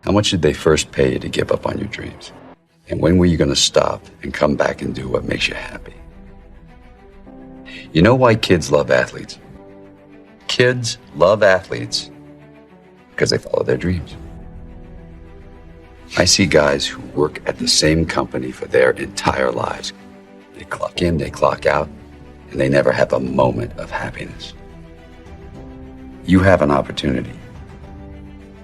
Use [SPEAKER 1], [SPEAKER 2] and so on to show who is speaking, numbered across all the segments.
[SPEAKER 1] How much did they first pay you to give up on your dreams? And when were you going to stop and come back and do what makes you happy? You know why kids love athletes? Kids love athletes because they follow their dreams. I see guys who work at the same company for their entire lives. They clock in, they clock out, and they never have a moment of happiness. You have an opportunity.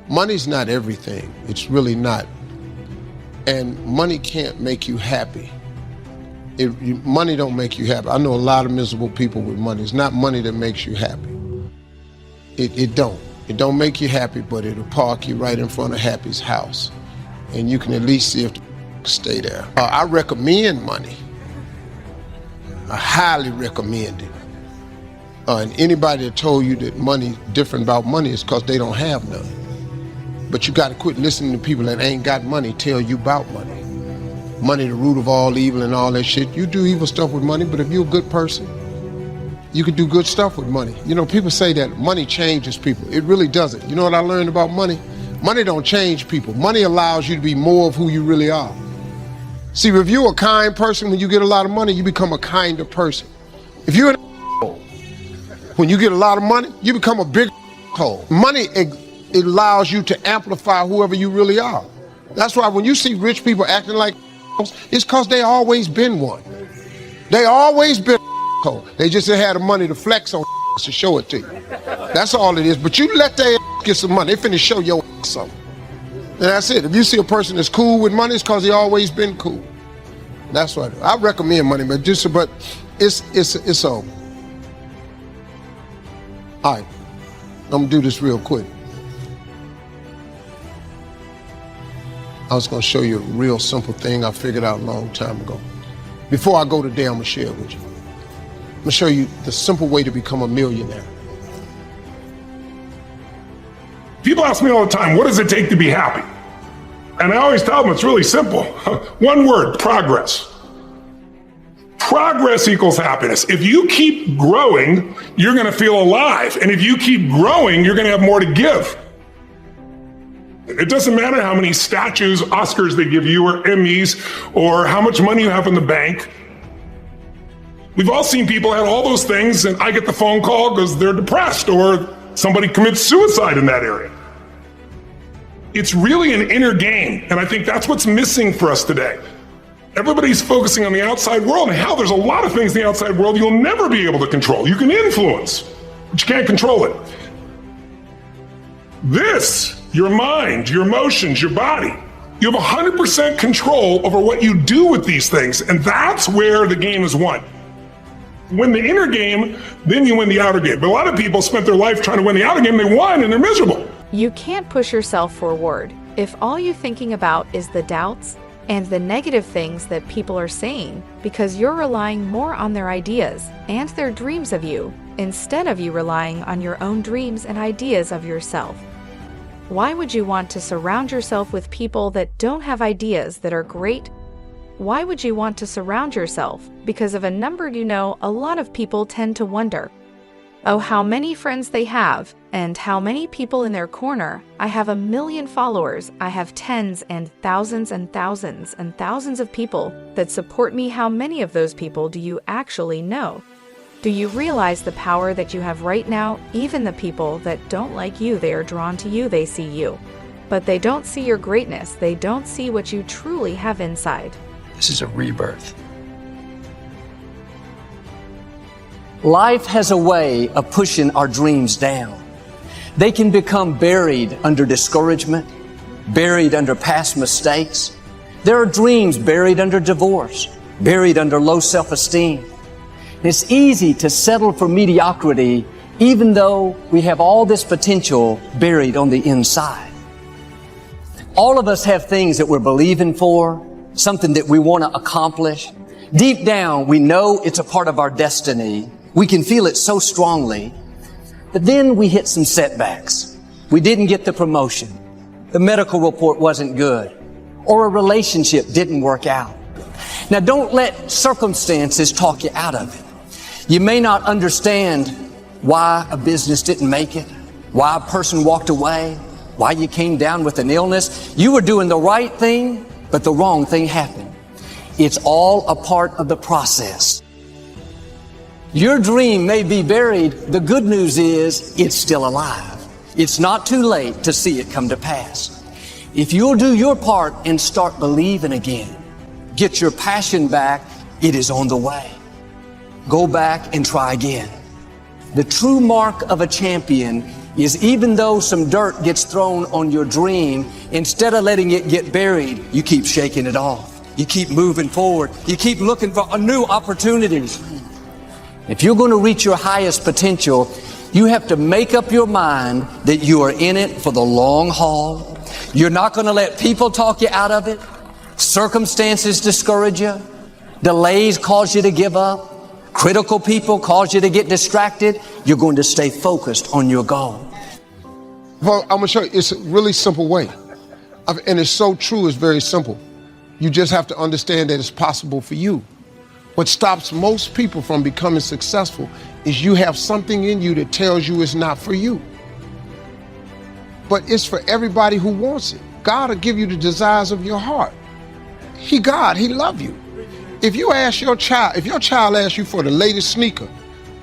[SPEAKER 2] Money's not everything. It's really not. And money can't make you happy. Money don't make you happy. I know a lot of miserable people with money. It's not money that makes you happy. It don't. It don't make you happy, but it'll park you right in front of Happy's house. And you can at least see if the stay there. I recommend money. I highly recommend it. And anybody that told you that money different about money is because they don't have none. But you got to quit listening to people that ain't got money tell you about money. Money the root of all evil and all that shit. You do evil stuff with money, but if you're a good person, you can do good stuff with money. You know, people say that money changes people. It really doesn't. You know what I learned about money? Money don't change people. Money allows you to be more of who you really are. See, if you're a kind person, when you get a lot of money, you become a kinder person. If you're an when you get a lot of money, you become a big hole. Money, it allows you to amplify whoever you really are. That's why when you see rich people acting like it's because they always been one. They always been a They just had the money to flex on to show it to you. That's all it is. But you let their get some money, they finna show your something. And that's it. If you see a person that's cool with money, it's because they always been cool. That's what I recommend money, but it's all right. I'm gonna do this real quick. I was gonna show you a real simple thing I figured out a long time ago. Before I go today, I'm gonna share it with you. I'm gonna show you the simple way to become a millionaire.
[SPEAKER 3] People ask me all the time, what does it take to be happy? And I always tell them it's really simple. One word, progress. Progress equals happiness. If you keep growing, you're gonna feel alive. And if you keep growing, you're gonna have more to give. It doesn't matter how many statues, Oscars they give you, or Emmys, or how much money you have in the bank. We've all seen people have all those things, and I get the phone call because they're depressed, or somebody commits suicide in that area. It's really an inner game, and I think that's what's missing for us today. Everybody's focusing on the outside world, and how there's a lot of things in the outside world you'll never be able to control. You can influence, but you can't control it. This, your mind, your emotions, your body, you have 100% control over what you do with these things, and that's where the game is won. Win the inner game, then you win the outer game. But a lot of people spent their life trying to win the outer game, they won, and they're miserable.
[SPEAKER 4] You can't push yourself forward if all you're thinking about is the doubts and the negative things that people are saying, because you're relying more on their ideas and their dreams of you instead of you relying on your own dreams and ideas of yourself. Why would you want to surround yourself with people that don't have ideas that are great? Why would you want to surround yourself? Because of a number you know, a lot of people tend to wonder, oh, how many friends they have, and how many people in their corner. I have 1 million followers. I have tens and thousands and thousands and thousands of people that support me. How many of those people do you actually know? Do you realize the power that you have right now? Even the people that don't like you, they are drawn to you, they see you. But they don't see your greatness. They don't see what you truly have inside.
[SPEAKER 1] This is a rebirth.
[SPEAKER 5] Life has a way of pushing our dreams down. They can become buried under discouragement, buried under past mistakes. There are dreams buried under divorce, buried under low self-esteem. It's easy to settle for mediocrity even though we have all this potential buried on the inside. All of us have things that we're believing for, something that we want to accomplish. Deep down, we know it's a part of our destiny. We can feel it so strongly. But then we hit some setbacks. We didn't get the promotion. The medical report wasn't good. Or a relationship didn't work out. Now, don't let circumstances talk you out of it. You may not understand why a business didn't make it, why a person walked away, why you came down with an illness. You were doing the right thing, but the wrong thing happened. It's all a part of the process. Your dream may be buried. The good news is it's still alive. It's not too late to see it come to pass. If you'll do your part and start believing again, get your passion back, it is on the way. Go back and try again. The true mark of a champion is even though some dirt gets thrown on your dream, instead of letting it get buried, you keep shaking it off. You keep moving forward. You keep looking for new opportunities. If you're going to reach your highest potential, you have to make up your mind that you are in it for the long haul. You're not going to let people talk you out of it. Circumstances discourage you. Delays cause you to give up. Critical people cause you to get distracted. You're going to stay focused on your goal.
[SPEAKER 2] Well, I'm going to show you. It's a really simple way. And it's so true, it's very simple. You just have to understand that it's possible for you. What stops most people from becoming successful is you have something in you that tells you it's not for you. But it's for everybody who wants it. God will give you the desires of your heart. He love you. If you ask your child, if your child asks you for the latest sneaker,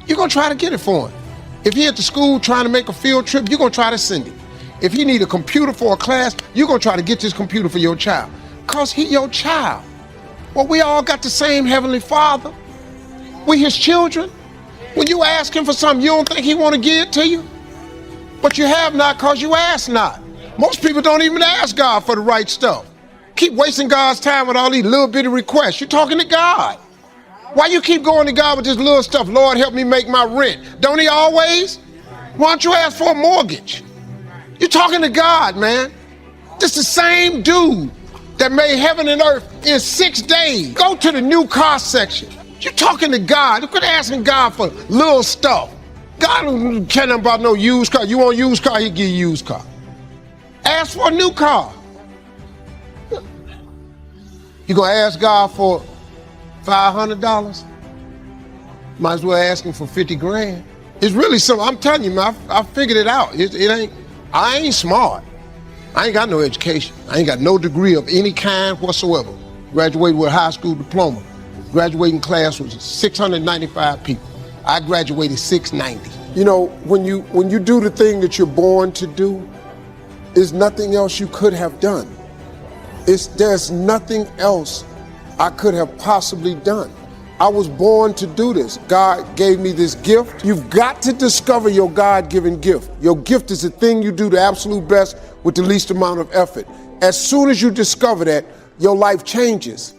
[SPEAKER 2] you're going to try to get it for him. If he at the school trying to make a field trip, you're going to try to send him. If he need a computer for a class, you're going to try to get this computer for your child. Because he your child. Well, we all got the same Heavenly Father. We his children. When you ask him for something, you don't think he want to give it to you? But you have not because you ask not. Most people don't even ask God for the right stuff. Keep wasting God's time with all these little bitty requests. You're talking to God. Why you keep going to God with this little stuff? Lord, help me make my rent. Don't he always? Why don't you ask for a mortgage? You're talking to God, man. This is the same dude that made heaven and earth in 6 days. Go to the new car section. You're talking to God. You're asking God for little stuff. God don't care nothing about no used car. You want a used car, he'll give you a used car. Ask for a new car. You gonna ask God for $500? Might as well ask him for 50 grand. It's really simple. I'm telling you, man, I figured it out. I ain't smart. I ain't got no education. I ain't got no degree of any kind whatsoever. Graduated with a high school diploma. Graduating class was 695 people. I graduated 690. You know, when you do the thing that you're born to do, there's nothing else you could have done. There's nothing else I could have possibly done. I was born to do this. God gave me this gift. You've got to discover your God-given gift. Your gift is the thing you do the absolute best with the least amount of effort. As soon as you discover that, your life changes.